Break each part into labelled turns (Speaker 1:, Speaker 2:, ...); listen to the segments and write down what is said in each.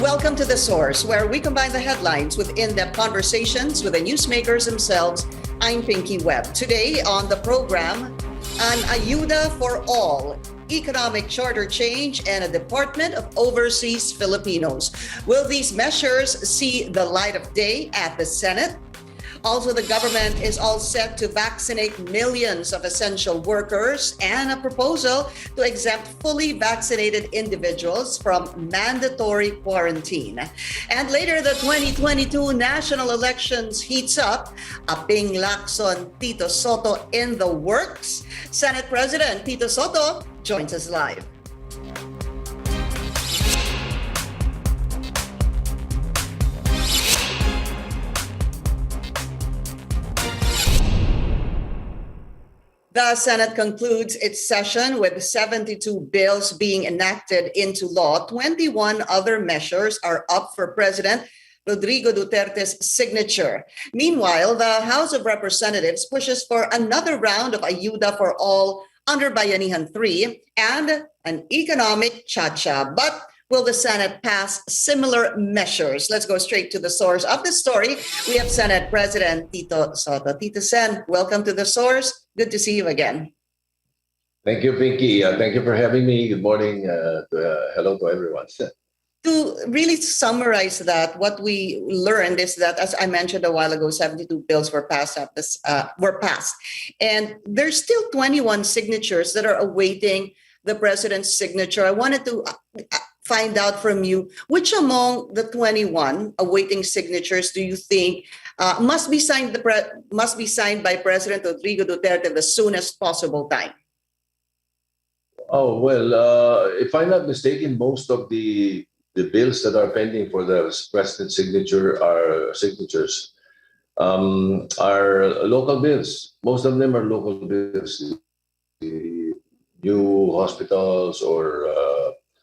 Speaker 1: Welcome to The Source, where we combine the headlines with in-depth conversations with the newsmakers themselves. I'm Pinky Webb. Today on the program, an Ayuda for All, economic charter change, and a Department of Overseas Filipinos. Will these measures see the light of day at the Senate? Also, the government is all set to vaccinate millions of essential workers and a proposal to exempt fully vaccinated individuals from mandatory quarantine. And later, the 2022 national elections heats up. Aping Lacson Tito Sotto in the works. Senate President Tito Sotto joins us live. The Senate concludes its session with 72 bills being enacted into law. 21 other measures are up for President Rodrigo Duterte's signature. Meanwhile, the House of Representatives pushes for another round of Ayuda for All under Bayanihan 3 and an economic cha-cha. But will the Senate pass similar measures? Let's go straight to the source of the story. We have Senate President Tito Sotto. Tito Sen, welcome to the source. Good to see you again.
Speaker 2: Thank you, Pinky. Thank you for having me. Good morning. Hello to everyone.
Speaker 1: To really summarize that, what we learned is that, as I mentioned a while ago, 72 bills were passed. And there's still 21 signatures that are awaiting the president's signature. I wanted to find out from you, which among the 21 awaiting signatures do you think must be signed by President Rodrigo Duterte the soonest possible time?
Speaker 2: Oh, well, if I'm not mistaken, most of the bills that are pending for the president's signature are signatures are local bills. Most of them are local bills. The new hospitals or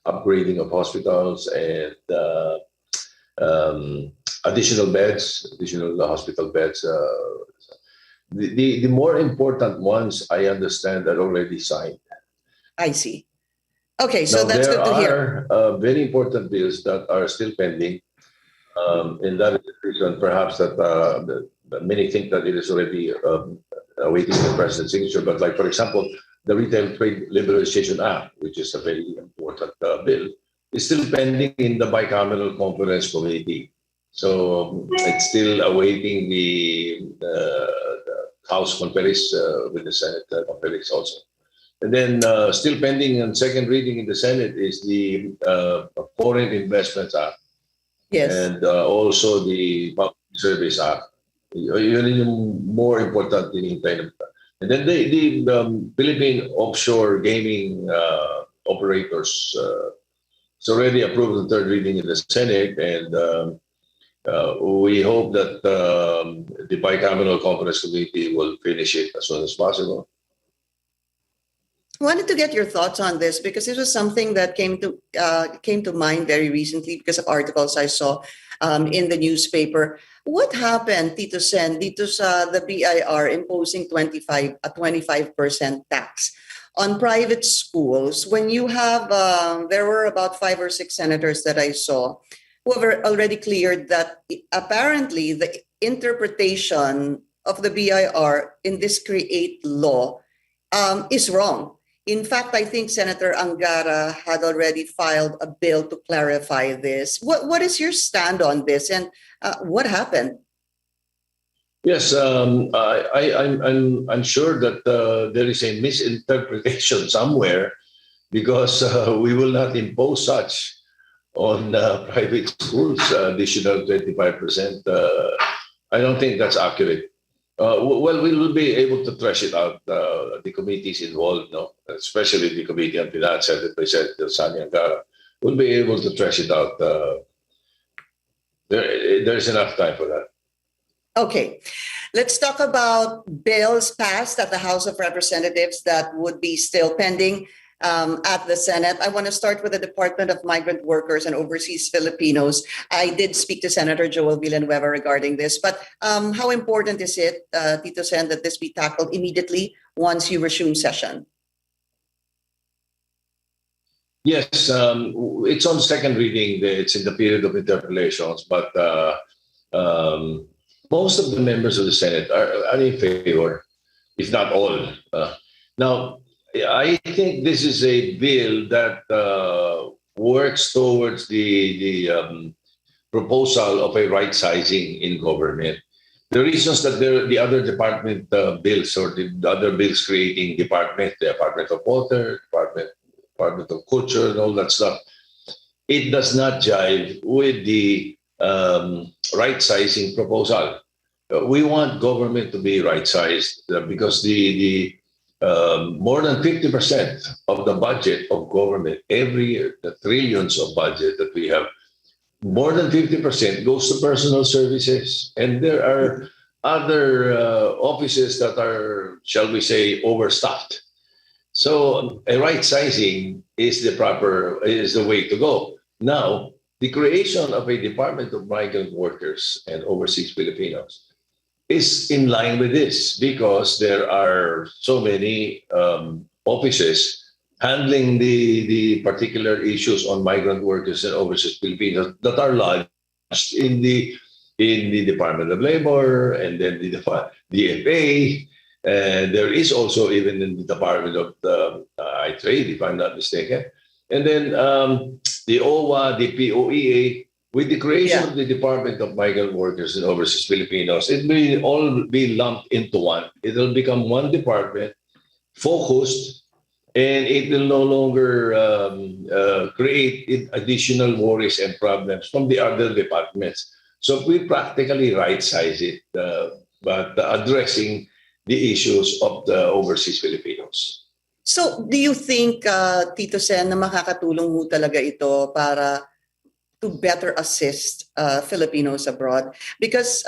Speaker 2: upgrading of hospitals and additional hospital beds. The more important ones, I understand, are already signed.
Speaker 1: I see. Okay, so
Speaker 2: now,
Speaker 1: that's good to hear.
Speaker 2: There are very important bills that are still pending. And that is the reason perhaps that many think that it is already awaiting the president's signature. But like, for example, the Retail Trade Liberalization Act, which is a very important bill, is still pending in the bicameral conference committee. So it's still awaiting the House conference with the Senate conference also. And then still pending on second reading in the Senate is the Foreign Investments Act.
Speaker 1: Yes.
Speaker 2: And also the Public Service Act. Yun yung more important in time. And then the Philippine offshore gaming operators, it's already approved the third reading in the Senate, and we hope that the bicameral conference committee will finish it as soon as possible.
Speaker 1: I wanted to get your thoughts on this because it was something that came to mind very recently because of articles I saw in the newspaper. What happened, Tito Sen, dito sa the BIR imposing 25% tax on private schools when you have, there were about 5 or 6 senators that I saw who have already cleared that apparently the interpretation of the BIR in this CREATE law is wrong. In fact, I think Senator Angara had already filed a bill to clarify this. What is your stand on this, and what happened?
Speaker 2: Yes, I'm sure that there is a misinterpretation somewhere because we will not impose such on private schools, additional 25%. I don't think that's accurate. Well, we will be able to thresh it out. The committees involved, no, especially the Committee on Finance, headed by Senator Sani Angara, will be able to thresh it out. There's enough time for that.
Speaker 1: Okay, let's talk about bills passed at the House of Representatives that would be still pending at the Senate. I want to start with the Department of Migrant Workers and Overseas Filipinos. I did speak to Senator Joel Villanueva regarding this, but how important is it, Tito Sen, that this be tackled immediately once you resume session?
Speaker 2: Yes, it's on second reading. It's in the period of interpellations, but um, most of the members of the Senate are in favor, if not all. Now, I think this is a bill that works towards the proposal of a right sizing in government. The reasons that the other department bills or the other bills creating department, the Department of Water, Department of Culture, and all that stuff, it does not jive with the right sizing proposal. We want government to be right sized because the more than 50% of the budget of government every year, the trillions of budget that we have, more than 50% goes to personal services. And there are other offices that are, shall we say, overstuffed. So a right sizing is the way to go. Now, the creation of a Department of Migrant Workers and Overseas Filipinos is in line with this because there are so many offices handling the particular issues on migrant workers and overseas Filipinos that are lodged in the Department of Labor and then the DFA. And there is also even in the Department of Trade, if I'm not mistaken. And then the OWA, the POEA, with the creation of the Department of Migrant Workers and Overseas Filipinos, it will all be lumped into one. It will become one department, focused, and it will no longer create additional worries and problems from the other departments. So we practically right-size it, but addressing the issues of the overseas Filipinos.
Speaker 1: So do you think, Tito Sen, na makakatulong ho talaga ito para to better assist Filipinos abroad? Because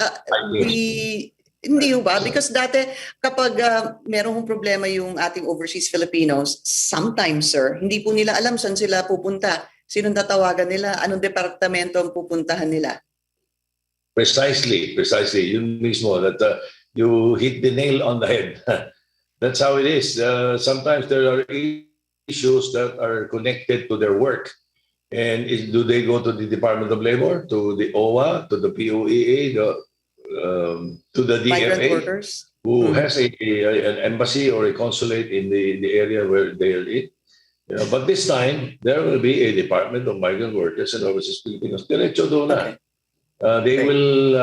Speaker 1: hindi ba? Because dati kapag merong problema yung ating overseas Filipinos, sometimes, sir, hindi po nila alam saan sila pupunta. Sinong tatawagan nila? Anong departamento ang pupuntahan nila?
Speaker 2: Precisely. Yun mismo, that you hit the nail on the head. That's how it is. Sometimes there are issues that are connected to their work. And do they go to the Department of Labor, to the OWA, to the POEA, to the DFA, who has an embassy or a consulate in the area where they are in? But this time, there will be a Department of Migrant Workers and Overseas Filipinos. Diretso doon na. They will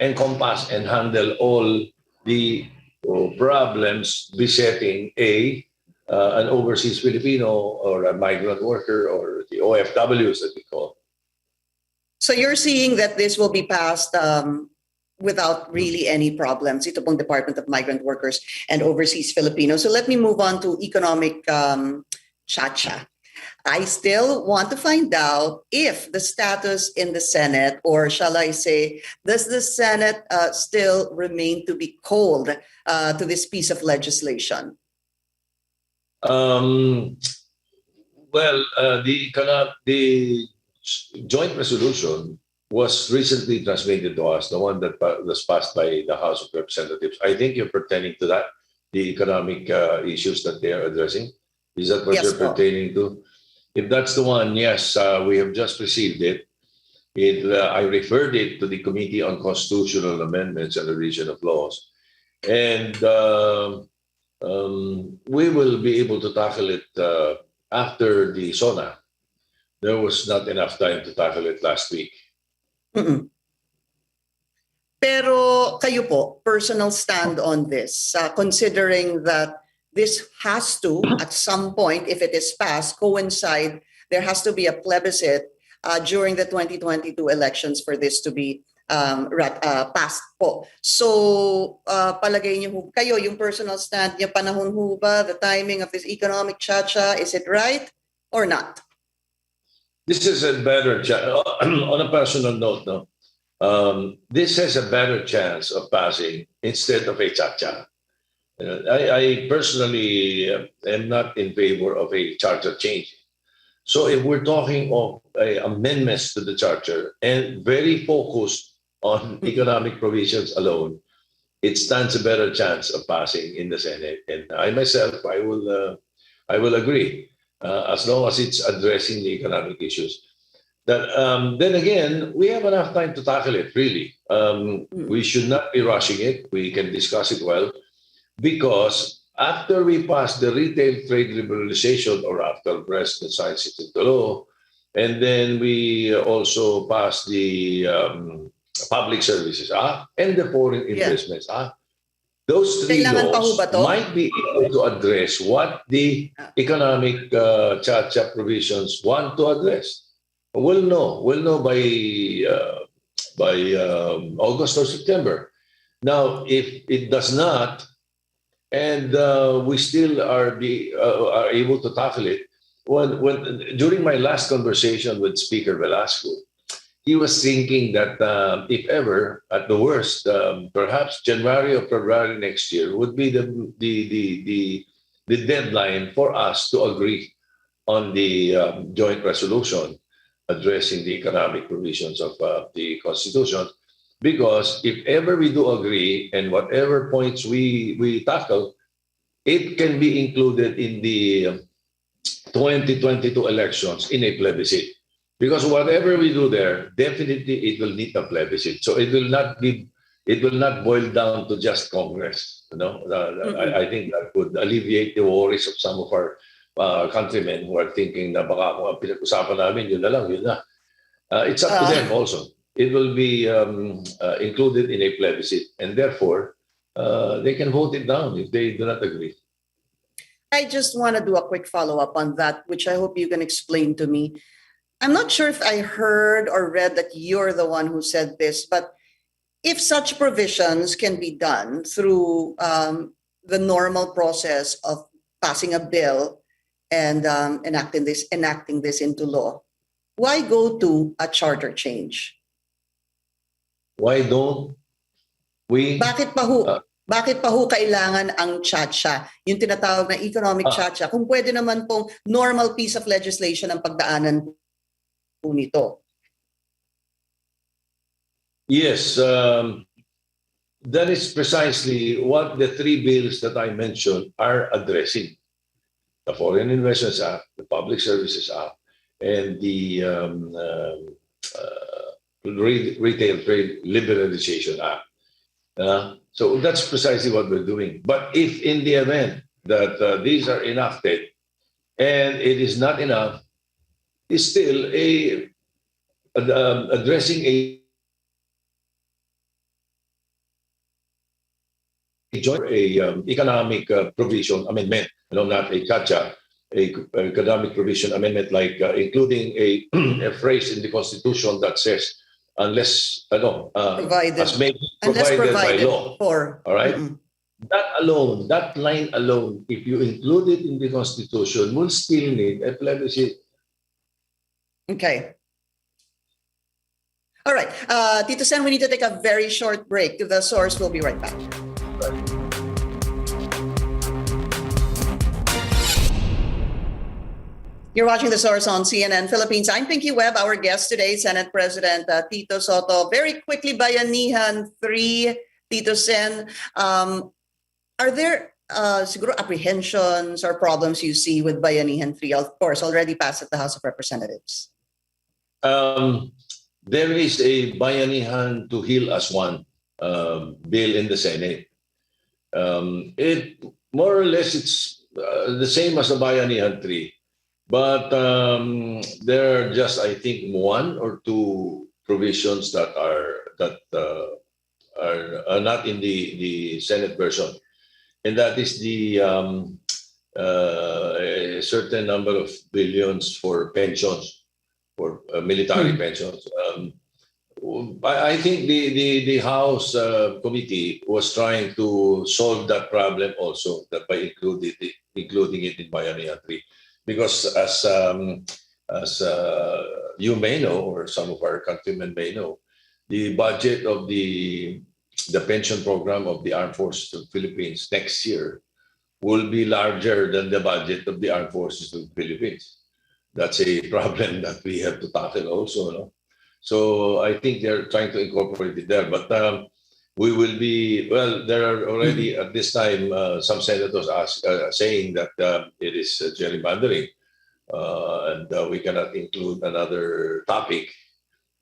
Speaker 2: encompass and handle all the problems besetting an overseas Filipino or a migrant worker or the OFWs that we call.
Speaker 1: So you're seeing that this will be passed without really any problems, ito pong Department of Migrant Workers and Overseas Filipinos. So let me move on to economic chacha. I still want to find out if the status in the Senate, or shall I say, does the Senate still remain to be cold to this piece of legislation?
Speaker 2: Well, the joint resolution was recently transmitted to us, the one that was passed by the House of Representatives. I think you're pertaining to that, the economic issues that they are addressing. Is that what you're pertaining to? If that's the one, yes, we have just received it. I referred it to the Committee on Constitutional Amendments and Revision of Laws. And we will be able to tackle it after the SONA. There was not enough time to tackle it last week.
Speaker 1: Mm-mm. Pero kayo po, personal stand on this, considering that this has to, at some point, if it is passed, coincide, there has to be a plebiscite during the 2022 elections for this to be passed po. So, palagay niyo ho, kayo, yung personal stand niyo, panahon ho ba, the timing of this economic chacha, is it right or not?
Speaker 2: This is a better chance. On a personal note, no, this has a better chance of passing instead of a chacha. I personally am not in favor of a charter change. So if we're talking of amendments to the charter and very focused on economic provisions alone, it stands a better chance of passing in the Senate. And I myself, I will agree. as long as it's addressing the economic issues. That then again, we have enough time to tackle it. Really, we should not be rushing it. We can discuss it well, because after we pass the retail trade liberalization, or after President signs it into law, and then we also pass the Public Services Act and the Foreign Investments Act. Those three
Speaker 1: Kailangan pa ho
Speaker 2: laws
Speaker 1: ba to?
Speaker 2: might be able to address what the economic cha-cha provisions want to address. We'll know by August or September. Now, if it does not, and we still are able to tackle it, during my last conversation with Speaker Velasco, he was thinking that if ever, at the worst, perhaps January or February next year would be the deadline for us to agree on the joint resolution addressing the economic provisions of the Constitution. Because if ever we do agree, and whatever points we tackle, it can be included in the 2022 elections in a plebiscite. Because whatever we do there, definitely it will need a plebiscite. So it will not boil down to just Congress. I think that would alleviate the worries of some of our countrymen who are thinking na baka kung ang pinag-usapan namin, yun na lang, yun na. It's up to them also. It will be included in a plebiscite, and therefore they can vote it down if they do not agree.
Speaker 1: I just want to do a quick follow-up on that, which I hope you can explain to me. I'm not sure if I heard or read that you're the one who said this, but if such provisions can be done through the normal process of passing a bill and enacting this into law, why go to a charter change?
Speaker 2: Why don't we?
Speaker 1: Bakit pa ho kailangan ang cha-cha, yung tinatawag na economic cha-cha, kung pwede naman pong normal piece of legislation ang pagdaanan po nito?
Speaker 2: Yes, that is precisely what the three bills that I mentioned are addressing. The Foreign Investments Act, the Public Services Act, and the Retail Trade Liberalization Act. So that's precisely what we're doing. But if in the event that these are enacted and it is not enough, it's still addressing a joint economic provision amendment, not a cha-cha, a economic provision amendment, like including a phrase in the Constitution that says, unless provided by law. All right. That line alone, if you include it in the Constitution, will still need a plebiscite.
Speaker 1: Okay. All right. Tito Sen, we need to take a very short break. The Source will be right back. You're watching The Source on CNN Philippines. I'm Pinky Webb. Our guest today, Senate President Tito Sotto. Very quickly, Bayanihan 3, Tito Sen. Are there siguro apprehensions or problems you see with Bayanihan 3? Of course, already passed at the House of Representatives.
Speaker 2: There is a Bayanihan to Heal as One bill in the Senate. It more or less it's the same as the Bayanihan 3. But there are just, I think, one or two provisions that are not in the Senate version, and that is the a certain number of billions for pensions, for military pensions. I think the House committee was trying to solve that problem also, that by including it in Bayanihan 3. Because as you may know, or some of our countrymen may know, the budget of the pension program of the Armed Forces of the Philippines next year will be larger than the budget of the Armed Forces of the Philippines. That's a problem that we have to tackle also. No? So I think they're trying to incorporate it there. But we will be, there are already at this time some senators saying that it is gerrymandering. and we cannot include another topic.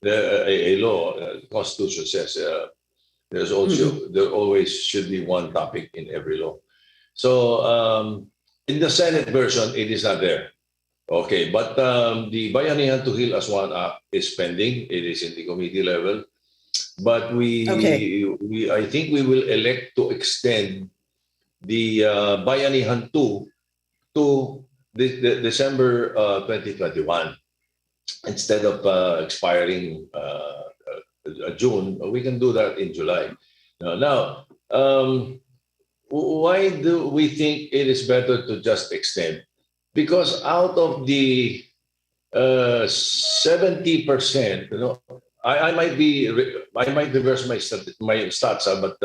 Speaker 2: A law, Constitution says there always should be one topic in every law. So in the Senate version, it is not there. Okay, but the Bayanihan to Heal as One Act is pending. It is in the committee level. But I think we will elect to extend the Bayanihan 2 to December 2021. Instead of expiring June, we can do that in July. Now, why do we think it is better to just extend? Because out of the 70%, I might reverse my stats, but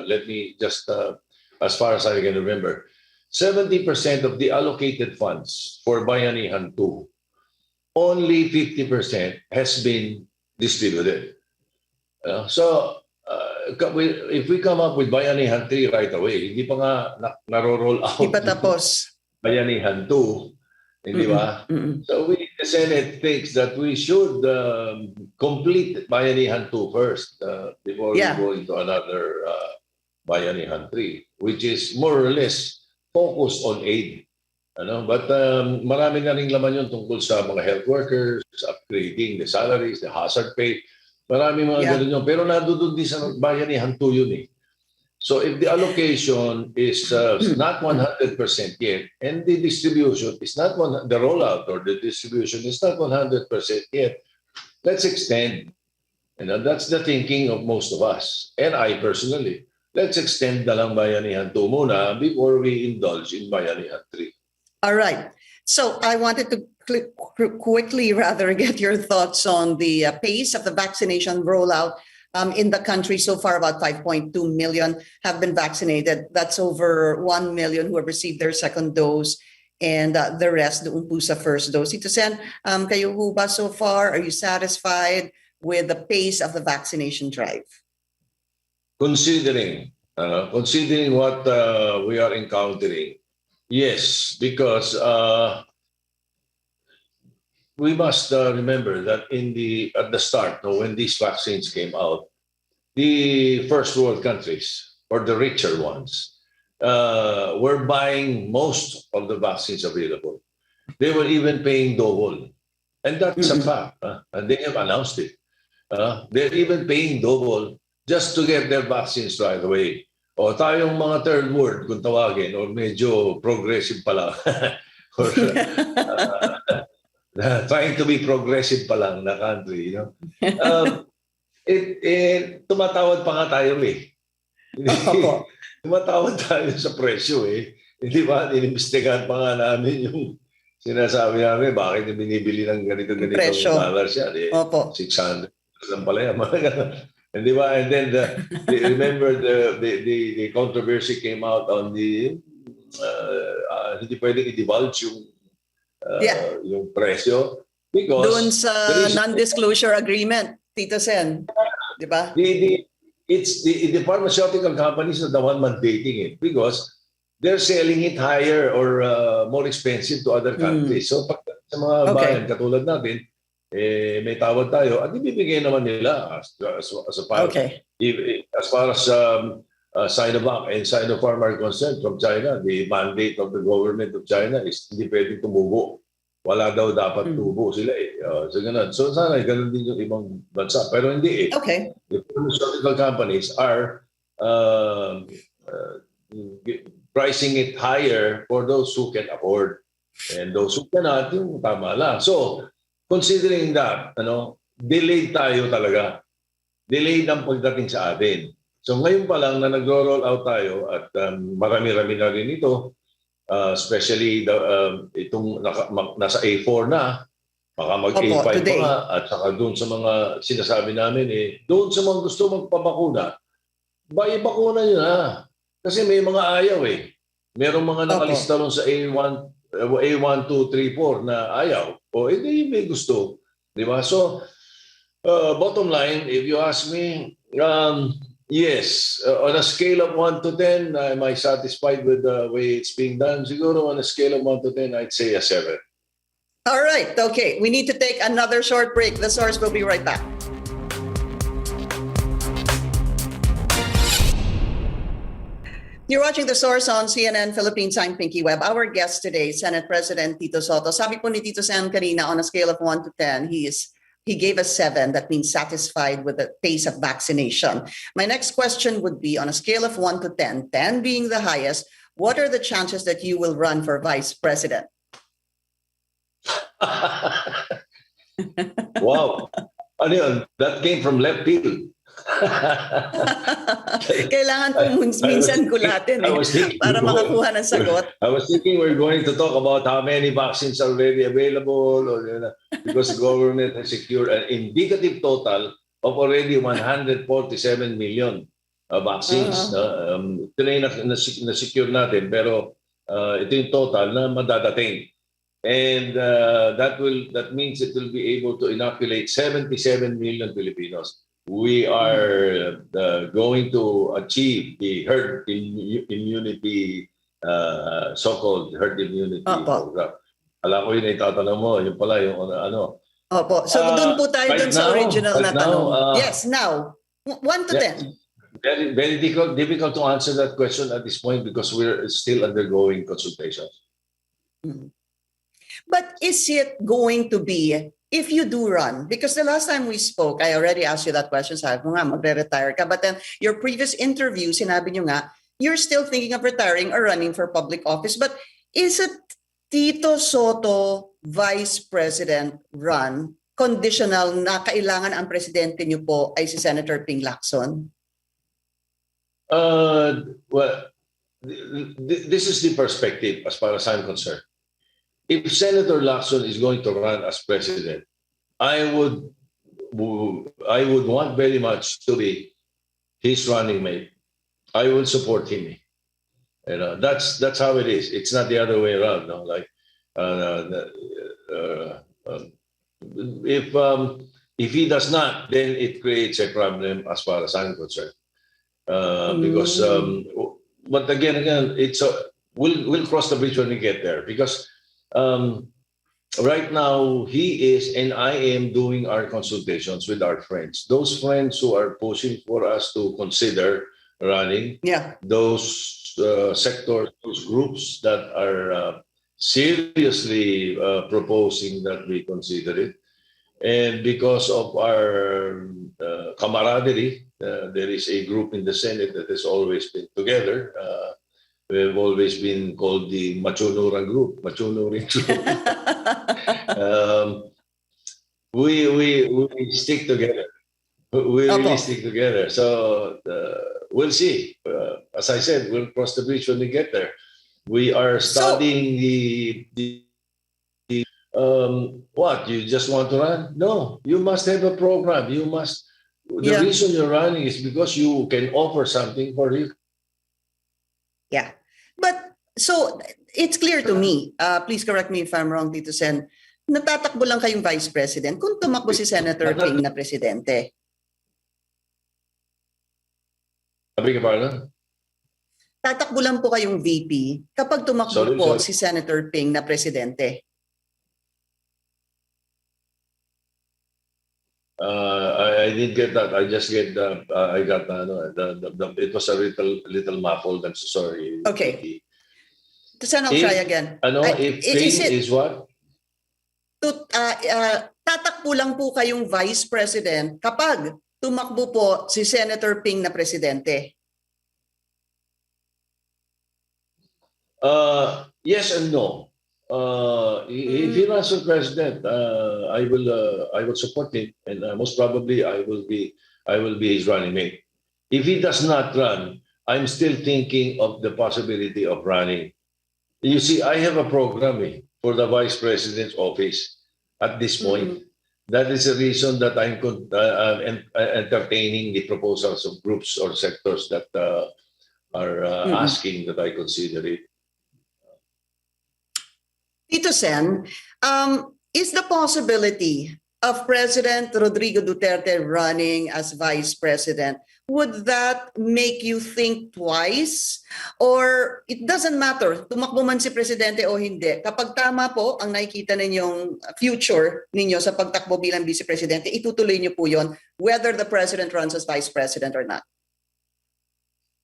Speaker 2: let me just as far as I can remember, 70% of the allocated funds for Bayanihan 2, only 50% has been distributed. So if we come up with Bayanihan 3 right away, hindi pa nga naro-roll out.
Speaker 1: Hindi pa tapos.
Speaker 2: Bayanihan 2, hindi ba? So the Senate thinks that we should complete Bayanihan 2 first before we go into another Bayanihan 3, which is more or less focused on aid. But marami na rin laman yun tungkol sa mga health workers, upgrading the salaries, the hazard pay. Marami mga ganun yun. Pero nandoon din sa Bayanihan 2 yun eh. So if the allocation is not 100% yet, and the distribution is not the rollout or the distribution is not 100% yet, let's extend. That's the thinking of most of us. And I personally, let's extend na lang Bayanihan 2 muna before we indulge in Bayanihan 3.
Speaker 1: All right. So I wanted to quickly get your thoughts on the pace of the vaccination rollout. In the country so far, about 5.2 million have been vaccinated. That's over 1 million who have received their second dose, and the rest doon po sa first dose. Tito Sen, kayo ho ba so far? Are you satisfied with the pace of the vaccination drive?
Speaker 2: Considering what we are encountering, yes, because we must remember that at the start, when these vaccines came out, the first world countries or the richer ones were buying most of the vaccines available. They were even paying double, and that's a fact. And they have announced it. They're even paying double just to get their vaccines right away. O tayong mga third world, kung tawagin, or medyo progressive pa lang. Or, trying to be progressive pa lang na country, tumatawad pa nga tayo eh. Tumatawad tayo sa presyo eh. Hindi ba, inimbestigahan pa nga namin yung sinasabi namin, bakit binibili ng ganito-ganito dollars yan eh. 600 lang pala yan. Hindi ba? And then, remember the controversy came out on the, hindi pwedeng i-divulge yung presyo because
Speaker 1: doon sa non-disclosure agreement, Tito Sen, di ba?
Speaker 2: The pharmaceutical companies are the one mandating it because they're selling it higher or more expensive to other countries. So pag sa mga bayan katulad natin, may tawad tayo at ibibigay naman nila as far as Sinovac and Sinopharm are concerned from China. The mandate of the government of China is hindi pwedeng tumubo. Wala daw dapat tubo sila eh. So ganun. So sana ganun din yung ibang bansa. Pero hindi eh. The pharmaceutical companies are pricing it higher for those who can afford. And those who cannot, yung tama lang. So considering that, delayed tayo talaga. Delayed ang pagdating sa atin. So ngayon pa lang na nagro-roll out tayo at marami-rami na rin ito, especially itong nasa A4 na, baka mag-A5 pa nga, at saka doon sa mga sinasabi namin doon sa mga gusto magpabakuna, bakuna nyo na. Kasi may mga ayaw eh. Merong mga nakalista lang sa A1, 2, 3, 4 na ayaw. O hindi may gusto. Di ba? So, bottom line, if you ask me, yes, on a scale of 1 to 10, am I satisfied with the way it's being done? Siguro on a scale of 1 to 10, I'd say a 7.
Speaker 1: All right. Okay. We need to take another short break. The Source will be right back. You're watching The Source on CNN Philippines. I'm Pinky Webb. Our guest today, Senate President Tito Sotto. Sabi po ni Tito Sen kanina, on a scale of 1 to 10, he gave us 7. That means satisfied with the pace of vaccination. My next question would be, on a scale of 1 to 10, 10 being the highest, what are the chances that you will run for Vice President?
Speaker 2: Wow. Ano yun? That came from left field.
Speaker 1: Kailangan po minsan gulatin para makakuha ng sagot.
Speaker 2: I was thinking we're going to talk about how many vaccines are already available, or, because the government has secured an indicative total of already 147 million vaccines. Ito na yung na-secure natin, pero ito yung total na madadating. And that means it will be able to inoculate 77 million Filipinos. We are going to achieve the herd immunity, so-called herd immunity program. Alam ko yun itatanong mo, yun pala yung ano.
Speaker 1: Opo. So doon po tayo dun sa original na tanong. Yes, now, 1 to 10.
Speaker 2: Very, very difficult to answer that question at this point because we're still undergoing consultations.
Speaker 1: But is it going to be, if you do run, because the last time we spoke, I already asked you that question, sabi mo nga, magre-retire ka, but then your previous interview, sinabi nyo nga, you're still thinking of retiring or running for public office. But is it Tito Sotto Vice President run conditional na kailangan ang presidente nyo po ay si Senator Ping Lacson?
Speaker 2: Well, this is the perspective as far as I'm concerned. If Senator Lacson is going to run as president, I would want very much to be his running mate. I will support him. That's how it is. It's not the other way around. No? Like, if he does not, then it creates a problem as far as I'm concerned. Because, but again, we'll cross the bridge when we get there. Because right now, he is and I am doing our consultations with our friends. Those friends who are pushing for us to consider running, those sectors, those groups that are seriously proposing that we consider it. And because of our camaraderie, there is a group in the Senate that has always been together. We've always been called the Machunuran Group. We stick together. We really stick together. So we'll see. As I said, we'll cross the bridge when we get there. We are studying what? You just want to run? No, you must have a program. You must. The reason you're running is because you can offer something for you.
Speaker 1: Yeah. But so it's clear to me, please correct me if I'm wrong, Tito Sen, natatakbo lang kayong Vice President kung tumakbo si Senator Ping na Presidente.
Speaker 2: Sabi ka pardon?
Speaker 1: Tatakbo lang po kayong VP kapag tumakbo po si Senator Ping na Presidente.
Speaker 2: I didn't get that. I just get I got it was a little muffled. I'm so sorry.
Speaker 1: Okay. Then I'll try again.
Speaker 2: If Ping is what?
Speaker 1: Tatakbo lang po kayong Vice President kapag tumakbo po si Senator Ping na Presidente.
Speaker 2: Yes and no. If he runs for president, I will support him, and most probably I will be his running mate. If he does not run, I'm still thinking of the possibility of running. You see, I have a program for the vice president's office at this point. That is the reason that I'm entertaining the proposals of groups or sectors that are asking that I consider it.
Speaker 1: Tito Sen, is the possibility of President Rodrigo Duterte running as Vice President, would that make you think twice? Or it doesn't matter, tumakbo man si Presidente o hindi. Kapag tama po ang nakikita ninyong future ninyo sa pagtakbo bilang Vice Presidente, itutuloy niyo po yon whether the President runs as Vice President or not.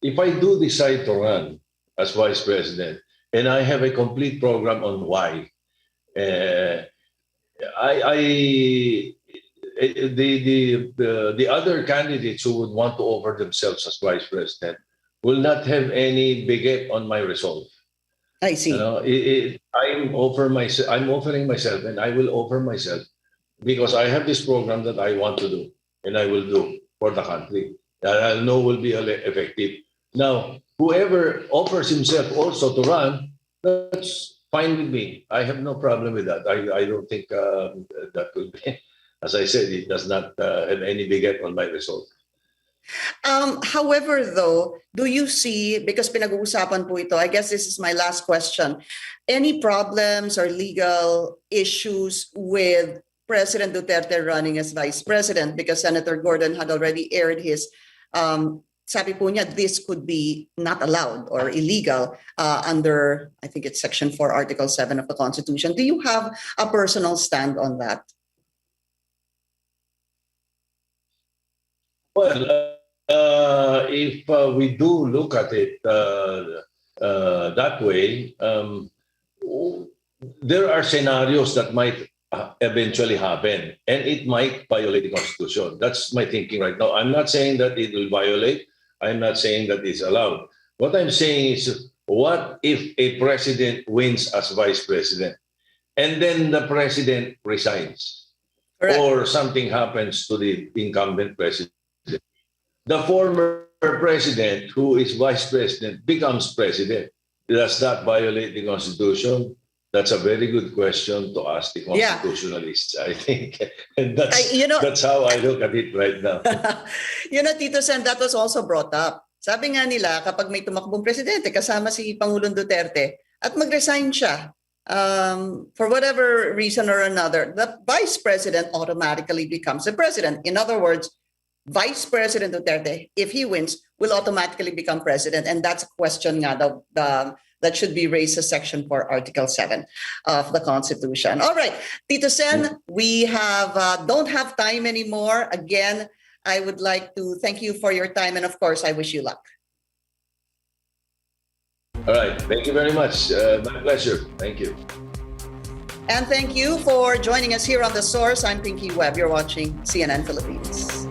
Speaker 2: If I do decide to run as Vice President and I have a complete program on why, the other candidates who would want to offer themselves as Vice President will not have any bigot on my resolve.
Speaker 1: I see.
Speaker 2: You know, I'm offering myself, and I will offer myself because I have this program that I want to do, and I will do for the country that I know will be effective. Now, whoever offers himself also to run, that's fine with me. I have no problem with that. I don't think that will be, as I said, it does not have any bigot on my result.
Speaker 1: However, though, do you see, because pinag-uusapan po ito, I guess this is my last question, any problems or legal issues with President Duterte running as Vice President? Because Senator Gordon had already aired his sabi po niya, this could be not allowed or illegal under, I think it's Section 4, Article 7 of the Constitution. Do you have a personal stand on that?
Speaker 2: Well, if we do look at it that way, there are scenarios that might eventually happen, and it might violate the Constitution. That's my thinking right now. I'm not saying that it will violate. I'm not saying that it's allowed. What I'm saying is, what if a president wins as vice president and then the president resigns? Correct. Or something happens to the incumbent president? The former president who is vice president becomes president. Does that violate the Constitution? That's a very good question to ask the constitutionalists, I think. And that's how I look at it right now.
Speaker 1: Tito Sen, that was also brought up. Sabi nga nila, kapag may tumakbong presidente, kasama si Pangulong Duterte, at mag-resign siya, for whatever reason or another, the vice president automatically becomes the president. In other words, Vice President Duterte, if he wins, will automatically become president. And that's a question nga that should be raised as Section 4, Article 7 of the Constitution. All right, Tito Sen, we don't have time anymore. Again, I would like to thank you for your time, and of course, I wish you luck.
Speaker 2: All right, thank you very much. My pleasure. Thank you.
Speaker 1: And thank you for joining us here on The Source. I'm Pinky Webb. You're watching CNN Philippines.